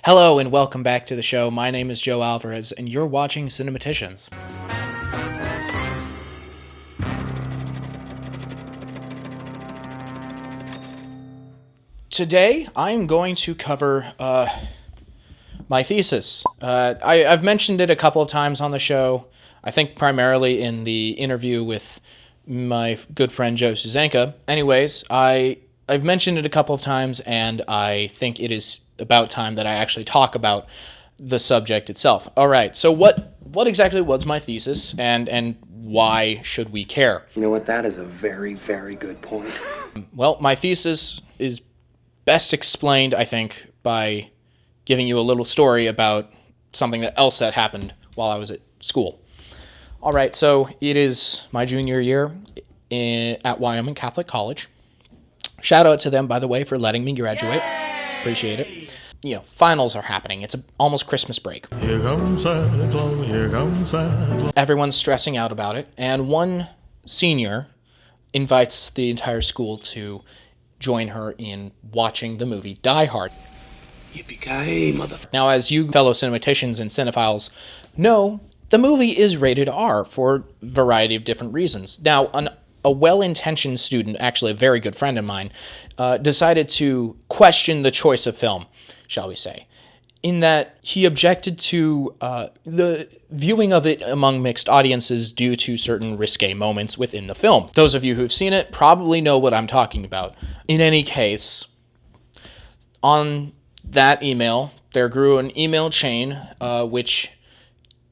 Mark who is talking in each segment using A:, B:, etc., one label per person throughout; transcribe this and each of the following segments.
A: Hello and welcome back to the show. My name is Joe Alvarez and you're watching Cinematicians. Today I'm going to cover my thesis. I've mentioned it a couple of times on the show. I think primarily in the interview with my good friend Joe Susanka. Anyways, I've mentioned it a couple of times, and I think it is about time that I actually talk about the subject itself. All right, so what exactly was my thesis, and why should we care?
B: You know what? That is a very, very good point.
A: Well, my thesis is best explained, I think, by giving you a little story about something else that happened while I was at school. All right, so it is my junior year at Wyoming Catholic College. Shout out to them, by the way, for letting me graduate. Yay! Appreciate it. You know, finals are happening. It's almost Christmas break.
C: Here comes Santa Claus, here comes Santa Claus.
A: Everyone's stressing out about it, and one senior invites the entire school to join her in watching the movie Die Hard.
B: Yippee-ki-yay, mother...
A: Now, as you fellow cinematicians and cinephiles know, the movie is rated R for a variety of different reasons. Now, a well-intentioned student, actually a very good friend of mine, decided to question the choice of film, shall we say, in that he objected to the viewing of it among mixed audiences due to certain risque moments within the film. Those of you who've seen it probably know what I'm talking about. In any case, on that email, there grew an email chain, which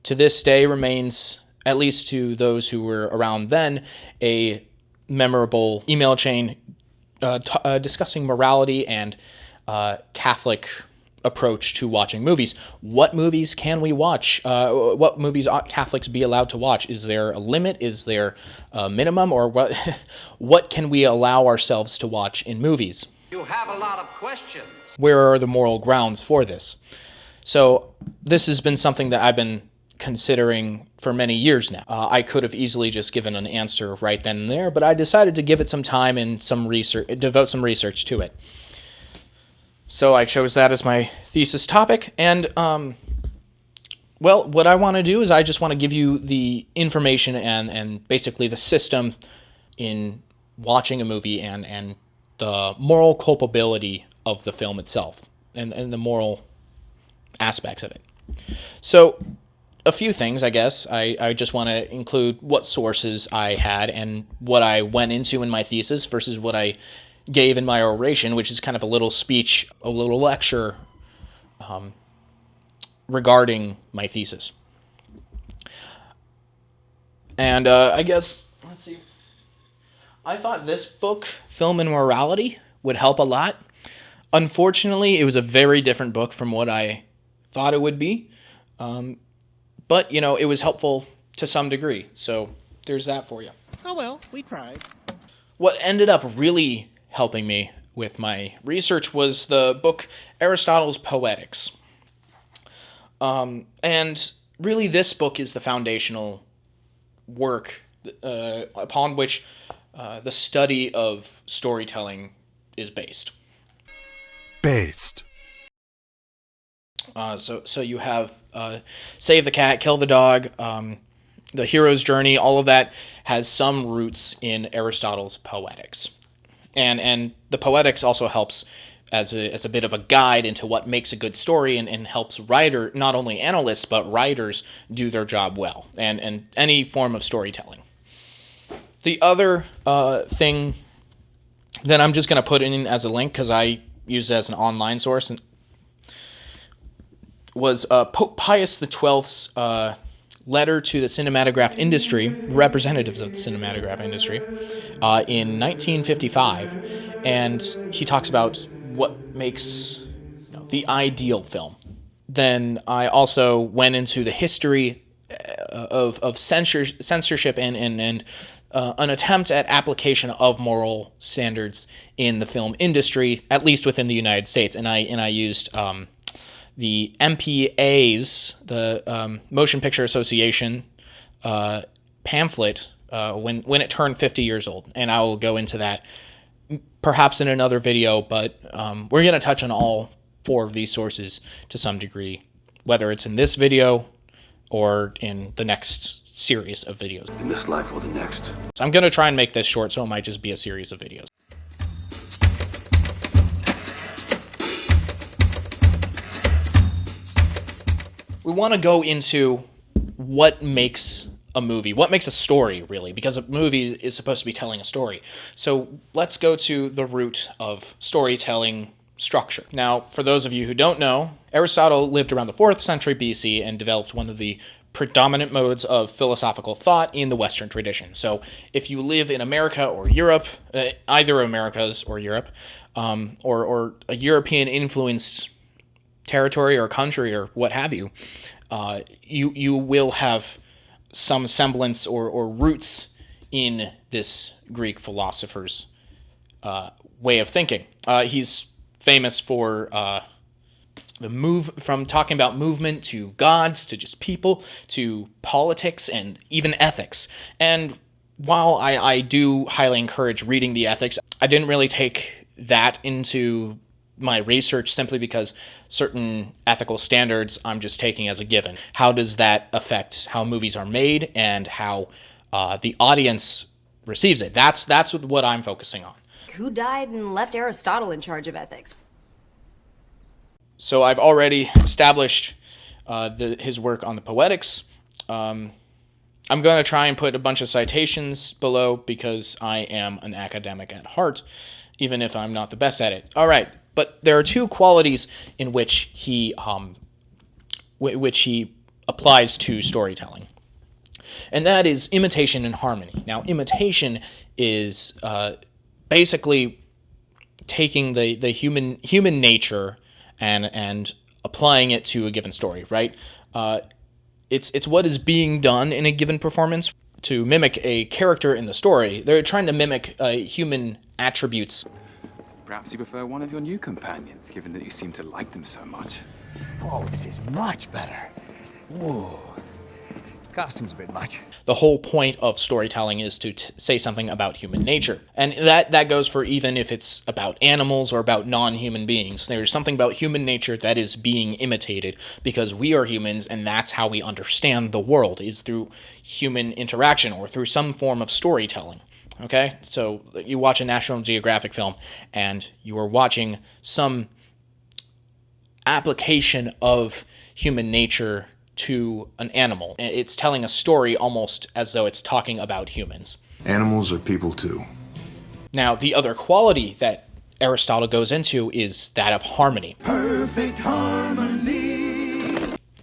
A: to this day remains, at least to those who were around then, a memorable email chain discussing morality and Catholic approach to watching movies. What movies can we watch? What movies ought Catholics be allowed to watch? Is there a limit? Is there a minimum? Or what can we allow ourselves to watch in movies?
D: You have a lot of questions.
A: Where are the moral grounds for this? So this has been something that I've been considering for many years now. I could have easily just given an answer right then and there, but I decided to give it some time and some research, devote some research to it. So I chose that as my thesis topic, and well, what I want to do is I just want to give you the information and basically the system in watching a movie and the moral culpability of the film itself and the moral aspects of it. So a few things, I guess. I just want to include what sources I had and what I went into in my thesis versus what I gave in my oration, which is kind of a little speech, a little lecture regarding my thesis. And I guess, let's see. I thought this book, Film and Morality, would help a lot. Unfortunately, it was a very different book from what I thought it would be. But, you know, it was helpful to some degree. So there's that for you.
E: Oh, well, we tried.
A: What ended up really helping me with my research was the book Aristotle's Poetics. And really this book is the foundational work upon which the study of storytelling is based. So you have Save the Cat, Kill the Dog, The Hero's Journey, all of that has some roots in Aristotle's Poetics. And the Poetics also helps as a bit of a guide into what makes a good story and helps not only analysts, but writers do their job well, and any form of storytelling. The other thing that I'm just going to put in as a link, because I use it as an online source, was Pope Pius XII's letter to the cinematograph industry, representatives of the cinematograph industry, in 1955, and he talks about what makes the ideal film. Then I also went into the history of censorship and an attempt at application of moral standards in the film industry, at least within the United States, and I used the MPA's, the Motion Picture Association pamphlet when it turned 50 years old. And I will go into that perhaps in another video, but we're going to touch on all 4 of these sources to some degree, whether it's in this video or in the next series of videos.
B: In this life or the next.
A: So I'm going to try and make this short, so it might just be a series of videos. We want to go into what makes a movie, what makes a story, really, because a movie is supposed to be telling a story. So let's go to the root of storytelling structure. Now, for those of you who don't know, Aristotle lived around the 4th century BC and developed one of the predominant modes of philosophical thought in the Western tradition. So if you live in America or Europe, either Americas or Europe, or a European-influenced territory or country or what have you, you will have some semblance or roots in this Greek philosopher's way of thinking. He's famous for the move from talking about movement to gods to just people to politics and even ethics. And while I do highly encourage reading the ethics, I didn't really take that into my research simply because certain ethical standards I'm just taking as a given. How does that affect how movies are made and how the audience receives it? That's what I'm focusing on.
E: Who died and left Aristotle in charge of ethics?
A: So I've already established his work on the Poetics. I'm going to try and put a bunch of citations below because I am an academic at heart, even if I'm not the best at it. All right. But there are 2 qualities in which he applies to storytelling, and that is imitation and harmony. Now, imitation is basically taking the human nature and applying it to a given story, right? It's what is being done in a given performance to mimic a character in the story. They're trying to mimic human attributes.
F: Perhaps you prefer one of your new companions, given that you seem to like them so much.
G: Oh, this is much better. Whoa. Costume's a bit much.
A: The whole point of storytelling is to say something about human nature. And that goes for even if it's about animals or about non-human beings. There's something about human nature that is being imitated because we are humans and that's how we understand the world, is through human interaction or through some form of storytelling. Okay, so you watch a National Geographic film and you are watching some application of human nature to an animal. It's telling a story almost as though it's talking about humans.
H: Animals are people too.
A: Now, the other quality that Aristotle goes into is that of harmony.
G: Perfect harmony.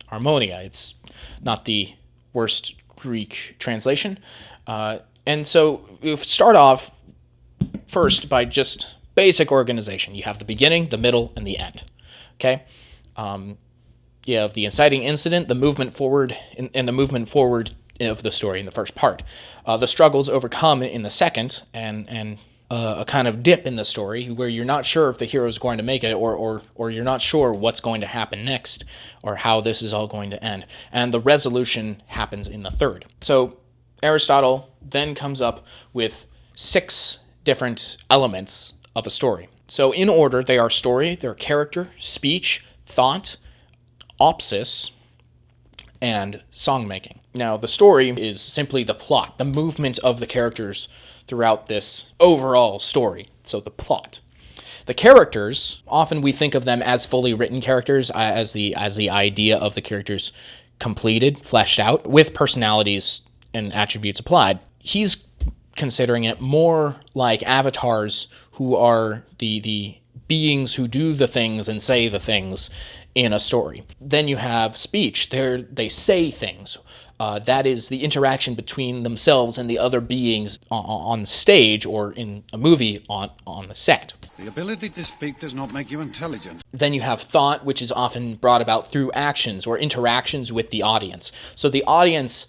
A: Harmonia, it's not the worst Greek translation. And so we start off first by just basic organization. You have the beginning, the middle, and the end. Okay? You have the inciting incident, the movement forward, and the movement forward of the story in the first part. The struggles overcome in the second, and a kind of dip in the story where you're not sure if the hero is going to make it or you're not sure what's going to happen next or how this is all going to end. And the resolution happens in the third. So Aristotle then comes up with 6 different elements of a story. So in order, they are story, they're character, speech, thought, opsis, and song-making. Now, the story is simply the plot, the movement of the characters throughout this overall story, so the plot. The characters, often we think of them as fully written characters, as the idea of the characters completed, fleshed out, with personalities and attributes applied. He's considering it more like avatars who are the beings who do the things and say the things in a story. Then you have speech. They say things. That is the interaction between themselves and the other beings on stage or in a movie on the set.
I: The ability to speak does not make you intelligent.
A: Then you have thought, which is often brought about through actions or interactions with the audience. So the audience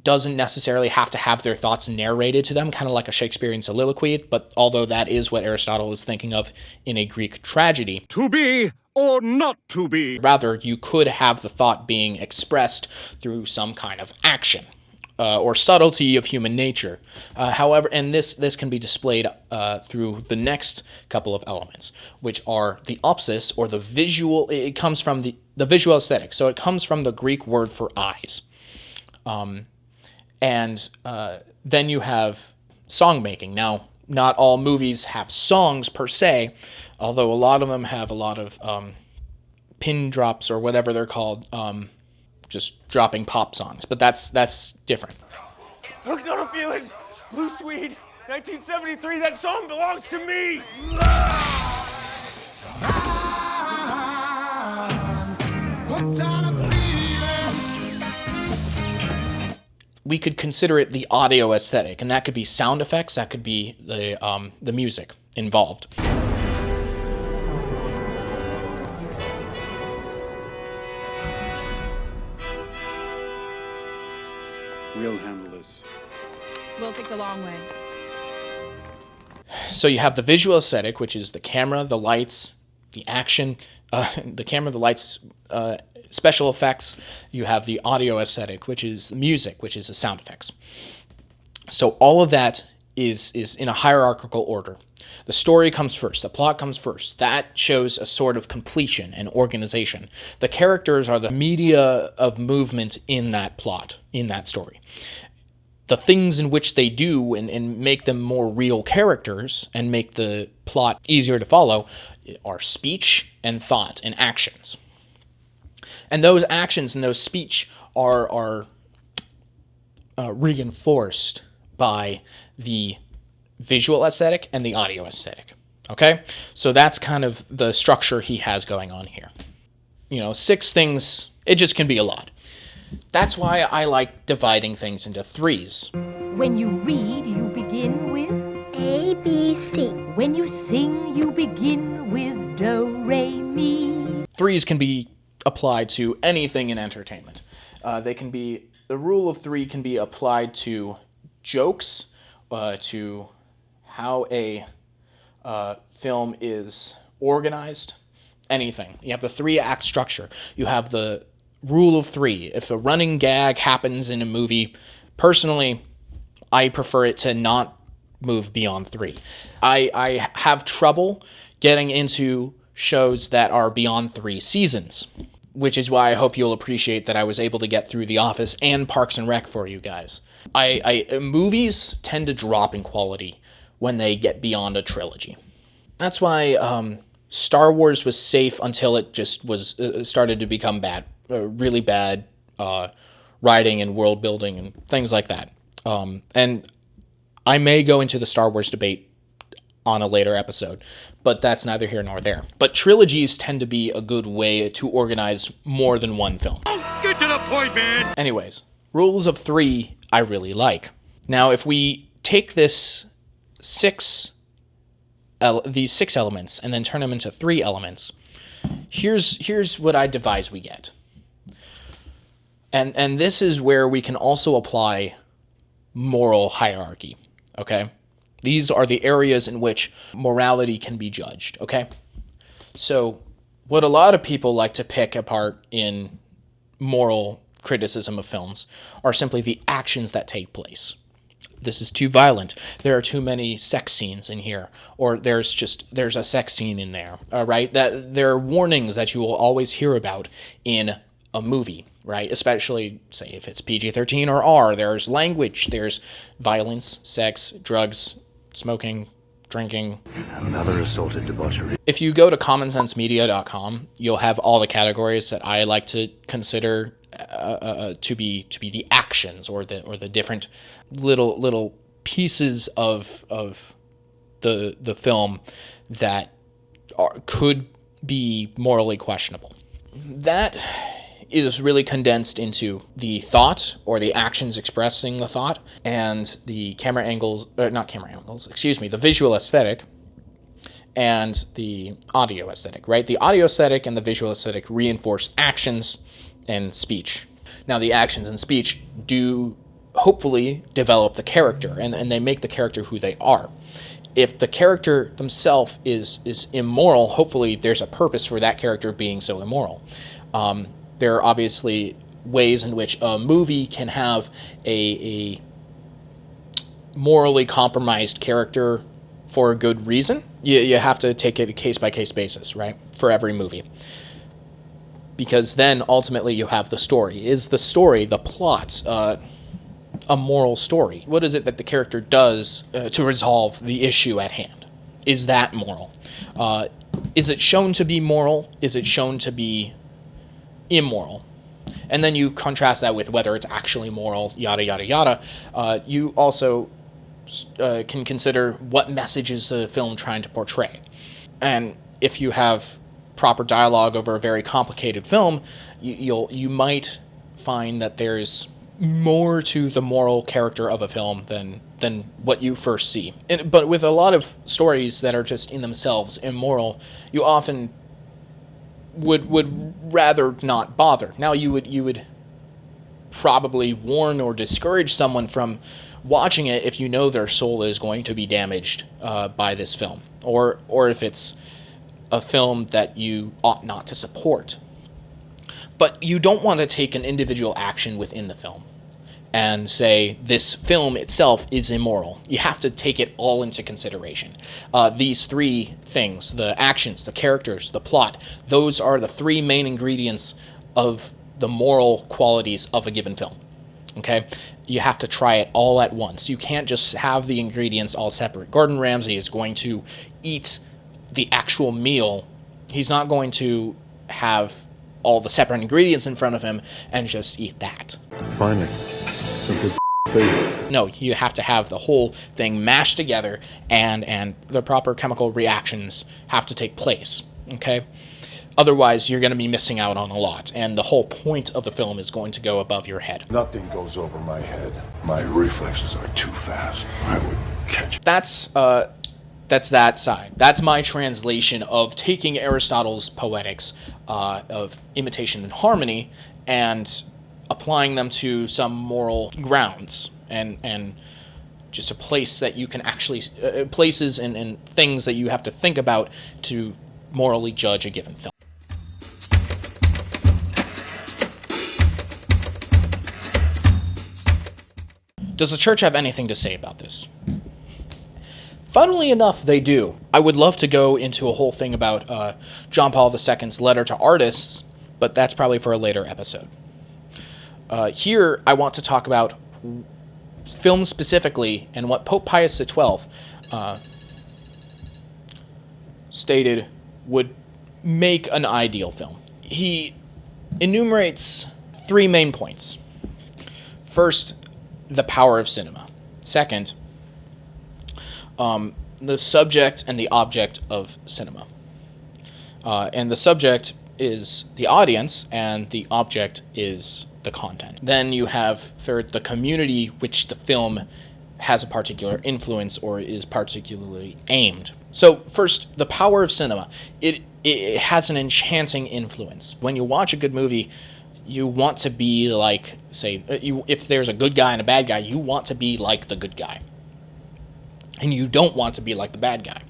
A: doesn't necessarily have to have their thoughts narrated to them, kind of like a Shakespearean soliloquy, but although that is what Aristotle is thinking of in a Greek tragedy.
I: To be or not to be.
A: Rather, you could have the thought being expressed through some kind of action. or subtlety of human nature. However, and this can be displayed through the next couple of elements, which are the opsis, or the visual. It comes from the visual aesthetic. So it comes from the Greek word for eyes. And then you have song making. Now, not all movies have songs per se, although a lot of them have a lot of pin drops or whatever they're called, just dropping pop songs. But that's different.
G: Hooked on a feeling. Blue Swede. 1973. That song belongs to me.
A: We could consider it the audio aesthetic, and that could be sound effects, that could be the music involved.
I: We'll handle this.
J: We'll take the long way.
A: So you have the visual aesthetic, which is the camera, the lights, the action, the camera, the lights, special effects. You have the audio aesthetic, which is the music, which is the sound effects. So all of that is in a hierarchical order. The story comes first. The plot comes first. That shows a sort of completion and organization. The characters are the media of movement in that plot, in that story. The things in which they do and make them more real characters and make the plot easier to follow are speech and thought and actions. And those actions and those speech are reinforced by the visual aesthetic and the audio aesthetic. Okay? So that's kind of the structure he has going on here. 6 things, it just can be a lot. That's why I like dividing things into 3s.
J: When you read, you begin with
K: A, B, C.
J: When you sing, you begin with do, re, mi.
A: 3s can be applied to anything in entertainment. The rule of 3 can be applied to jokes, to how a film is organized, anything. You have the 3-act structure. You have the rule of 3. If a running gag happens in a movie, personally, I prefer it to not move beyond 3. I have trouble getting into shows that are beyond 3 seasons, which is why I hope you'll appreciate that I was able to get through The Office and Parks and Rec for you guys. Movies tend to drop in quality when they get beyond a trilogy. That's why Star Wars was safe until it just was started to become bad, really bad writing and world building and things like that. And I may go into the Star Wars debate on a later episode, but that's neither here nor there. But trilogies tend to be a good way to organize more than one film.
I: Get to the point, man!
A: Anyways, rules of 3 I really like. Now, if we take these 6 elements and then turn them into 3 elements, here's what I devise we get. And this is where we can also apply moral hierarchy, okay? These are the areas in which morality can be judged, okay? So what a lot of people like to pick apart in moral criticism of films are simply the actions that take place. This is too violent. There are too many sex scenes in here. Or there's a sex scene in there, right? That there are warnings that you will always hear about in a movie, right? Especially, say, if it's PG-13 or R, there's language, there's violence, sex, drugs, smoking, drinking.
B: Another assaulted debauchery.
A: If you go to commonsensemedia.com, you'll have all the categories that I like to consider to be the actions or the different little pieces of the film that could be morally questionable. That is really condensed into the thought or the actions expressing the thought and the the visual aesthetic and the audio aesthetic, right? The audio aesthetic and the visual aesthetic reinforce actions and speech. Now, the actions and speech do hopefully develop the character and they make the character who they are. If the character themselves is immoral, hopefully there's a purpose for that character being so immoral. There are obviously ways in which a movie can have a morally compromised character for a good reason. You have to take it a case-by-case basis, right, for every movie. Because then, ultimately, you have the story. Is the story, the plot, a moral story? What is it that the character does to resolve the issue at hand? Is that moral? Is it shown to be moral? Is it shown to be immoral? And then you contrast that with whether it's actually moral, yada, yada, yada. You also can consider what message is the film trying to portray. And if you have proper dialogue over a very complicated film, you might find that there's more to the moral character of a film than what you first see. But with a lot of stories that are just in themselves immoral, you often would rather not bother. Now you would probably warn or discourage someone from watching it if you know their soul is going to be damaged by this film, or if it's a film that you ought not to support. But you don't want to take an individual action within the film and say this film itself is immoral. You have to take it all into consideration. These three things, the actions, the characters, the plot, those are the three main ingredients of the moral qualities of a given film. Okay? You have to try it all at once. You can't just have the ingredients all separate. Gordon Ramsay is going to eat the actual meal. He's not going to have all the separate ingredients in front of him and just eat that.
H: Finally, some good food.
A: No, you have to have the whole thing mashed together, and the proper chemical reactions have to take place, okay? Otherwise, you're going to be missing out on a lot, and the whole point of the film is going to go above your head.
H: Nothing goes over my head. My reflexes are too fast. I would catch it.
A: That's that side. That's my translation of taking Aristotle's poetics of imitation and harmony and applying them to some moral grounds and just a place that you can actually places and things that you have to think about to morally judge a given film. Does the church have anything to say about this? Funnily enough, they do. I would love to go into a whole thing about John Paul II's letter to artists, but that's probably for a later episode. Here, I want to talk about film specifically and what Pope Pius XII stated would make an ideal film. He enumerates three main points. First, the power of cinema. Second, the subject and the object of cinema. And the subject is the audience, and the object is the content. Then you have, third, the community which the film has a particular influence or is particularly aimed. So first, the power of cinema. It has an enchanting influence. When you watch a good movie, you want to be like, say, if there's a good guy and a bad guy, you want to be like the good guy. And you don't want to be like the bad guy.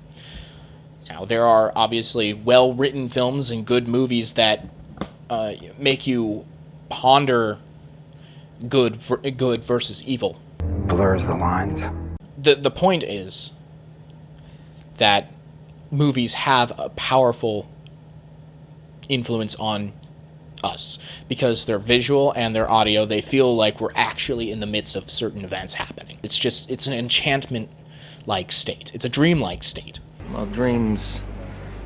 A: Now, there are obviously well-written films and good movies that make you ponder good versus evil.
F: Blurs the lines.
A: The point is that movies have a powerful influence on us because they're visual and they're audio. They feel like we're actually in the midst of certain events happening. It's an enchantment-like state. It's a dream-like state.
L: Well, dreams,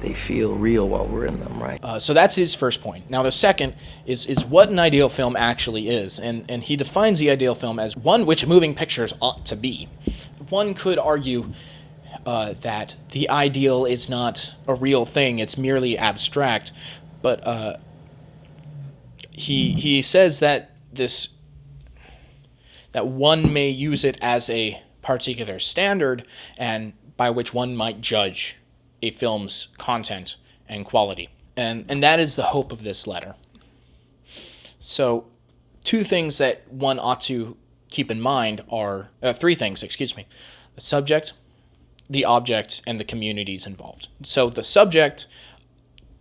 L: they feel real while we're in them, right?
A: So that's his first point. Now, the second is what an ideal film actually is. And he defines the ideal film as one which moving pictures ought to be. One could argue that the ideal is not a real thing. It's merely abstract. But he says that that one may use it as a particular standard and by which one might judge a film's content and quality. And that is the hope of this letter. So two things that one ought to keep in mind are, three things, excuse me. The subject, the object, and the communities involved. So the subject,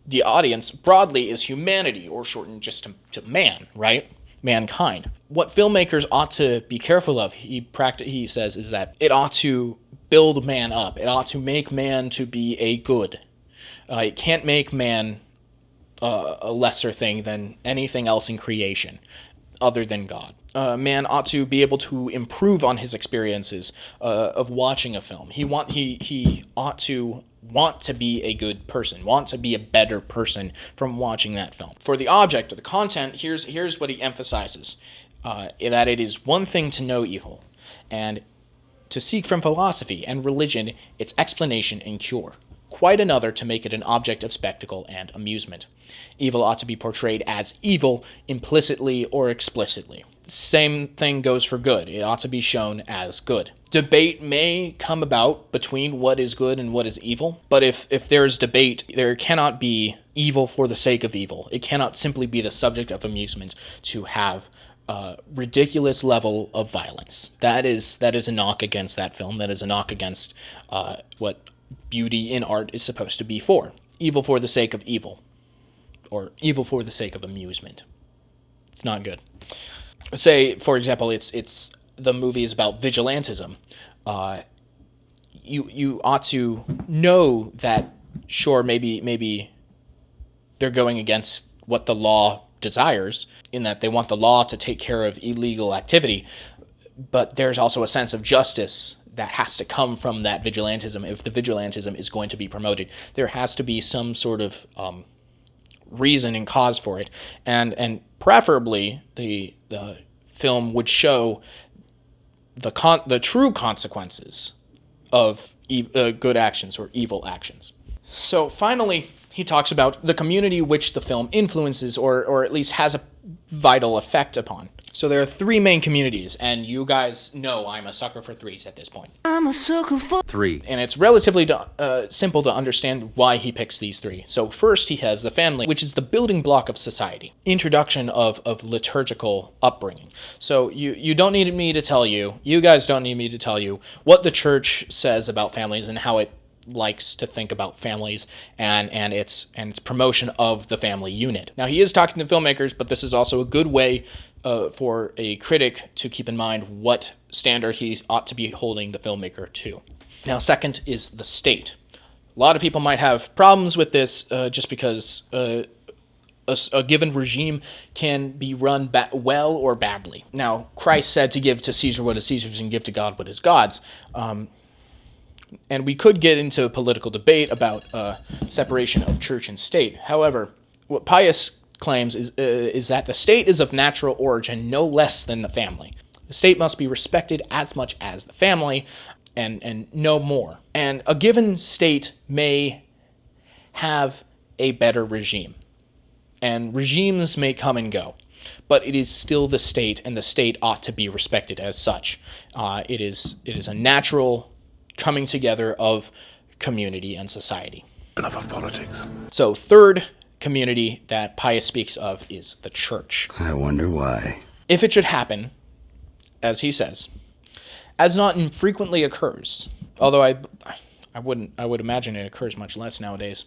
A: the audience, broadly is humanity, or shortened just to man, right? mankind. What filmmakers ought to be careful of, he says, is that it ought to build man up. It ought to make man to be a good. It can't make man a lesser thing than anything else in creation other than God. Man ought to be able to improve on his experiences of watching a film. He ought to want to be a good person, want to be a better person from watching that film. For the object or the content, here's what he emphasizes, that it is one thing to know evil, and to seek from philosophy and religion its explanation and cure. Quite another to make it an object of spectacle and amusement. Evil ought to be portrayed as evil implicitly or explicitly. Same thing goes for good. It ought to be shown as good. Debate may come about between what is good and what is evil, but if there's debate, there cannot be evil for the sake of evil. It cannot simply be the subject of amusement to have a ridiculous level of violence. That is a knock against that film. That is a knock against what beauty in art is supposed to be for. Evil for the sake of evil, or evil for the sake of amusement. It's not good. Say, for example, it's the movie is about vigilantism. You ought to know that, sure, maybe they're going against what the law desires, in that they want the law to take care of illegal activity, but there's also a sense of justice that has to come from that vigilantism. If the vigilantism is going to be promoted, there has to be some sort of reason and cause for it, and preferably the film would show the true consequences of good actions or evil actions. So finally, he talks about the community which the film influences, or at least has a vital effect upon. So there are three main communities, and you guys know I'm a sucker for threes at this point.
B: I'm a sucker for 3.
A: And it's relatively simple to understand why he picks these three. So first he has the family, which is the building block of society. Introduction of liturgical upbringing. So you don't need me to tell you, you guys don't need me to tell you what the church says about families and how it likes to think about families and its promotion of the family unit. Now he is talking to filmmakers, but this is also a good way for a critic to keep in mind what standard he ought to be holding the filmmaker to. Now second is the state. A lot of people might have problems with this just because a given regime can be run well or badly. Now Christ said to give to Caesar what is Caesar's and give to God what is God's. And we could get into a political debate about separation of church and state. However, what Pius claims is that the state is of natural origin no less than the family. The state must be respected as much as the family, and no more. And a given state may have a better regime, and regimes may come and go, but it is still the state, and the state ought to be respected as such. It is a natural coming together of community and society.
H: Enough of politics.
A: So third community that Pius speaks of is the church.
B: I wonder why.
A: If it should happen, as he says, as not infrequently occurs, although I would imagine it occurs much less nowadays,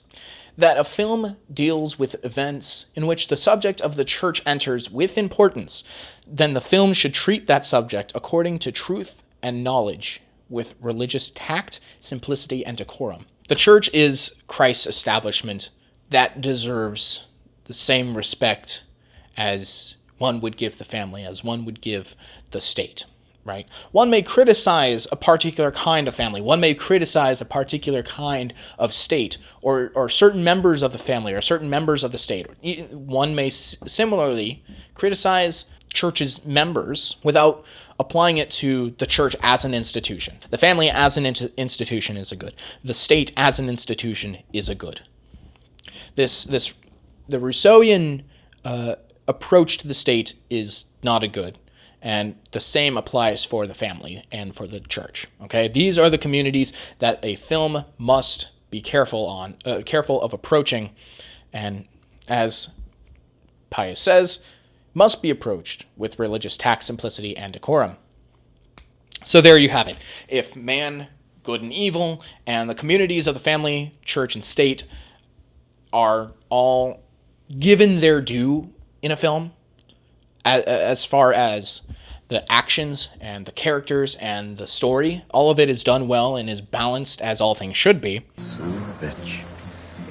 A: that a film deals with events in which the subject of the church enters with importance, then the film should treat that subject according to truth and knowledge, with religious tact, simplicity, and decorum. The church is Christ's establishment that deserves the same respect as one would give the family, as one would give the state, right? One may criticize a particular kind of family. One may criticize a particular kind of state, or certain members of the family, or certain members of the state. One may similarly criticize church's members without applying it to the church as an institution. The family as an institution is a good. The state as an institution is a good. The Rousseauian approach to the state is not a good, and the same applies for the family and for the church. Okay, these are the communities that a film must be careful of approaching, and as Pius says, must be approached with religious tact, simplicity, and decorum. So there you have it. If man, good and evil, and the communities of the family, church, and state are all given their due in a film, as far as the actions and the characters and the story, all of it is done well and is balanced as all things should be.
L: Son of a bitch.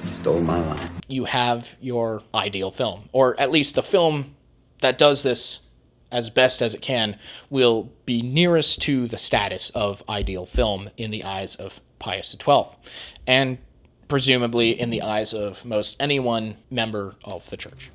L: Stole my line.
A: You have your ideal film, or at least the film that does this as best as it can will be nearest to the status of ideal film in the eyes of Pius XII, and presumably in the eyes of most anyone member of the church.